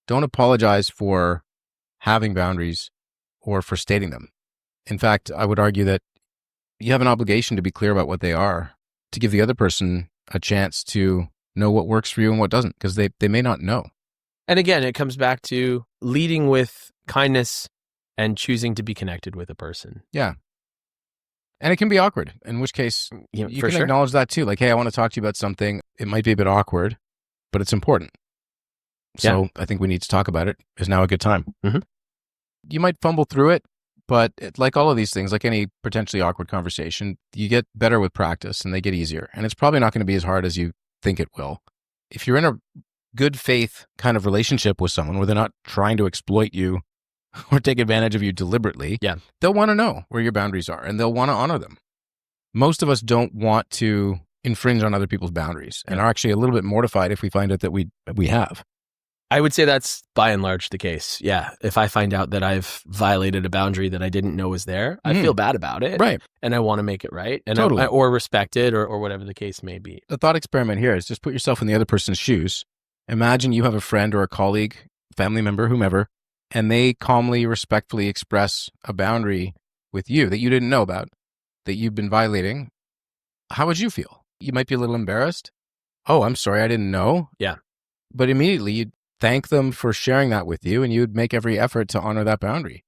don't apologize for having boundaries or for stating them. In fact, I would argue that you have an obligation to be clear about what they are, to give the other person a chance to know what works for you and what doesn't, because they may not know. And again, it comes back to leading with kindness and choosing to be connected with a person. Yeah. And it can be awkward, in which case you for can sure. acknowledge that too. Like, hey, I want to talk to you about something. It might be a bit awkward, but it's important. So I think we need to talk about it. Is now a good time. Mhm. You might fumble through it, but like all of these things, like any potentially awkward conversation, you get better with practice and they get easier. And it's probably not going to be as hard as you think it will. If you're in a good faith kind of relationship with someone where they're not trying to exploit you or take advantage of you deliberately, they'll want to know where your boundaries are and they'll want to honor them. Most of us don't want to infringe on other people's boundaries and are actually a little bit mortified if we find out that we have. I would say that's by and large the case. Yeah. If I find out that I've violated a boundary that I didn't know was there, I feel bad about it. Right. And I want to make it right. And Totally. or respect it or whatever the case may be. The thought experiment here is just put yourself in the other person's shoes. Imagine you have a friend or a colleague, family member, whomever, and they calmly, respectfully express a boundary with you that you didn't know about, that you've been violating. How would you feel? You might be a little embarrassed. Oh, I'm sorry, I didn't know. Yeah. But immediately you'd thank them for sharing that with you and you would make every effort to honor that boundary.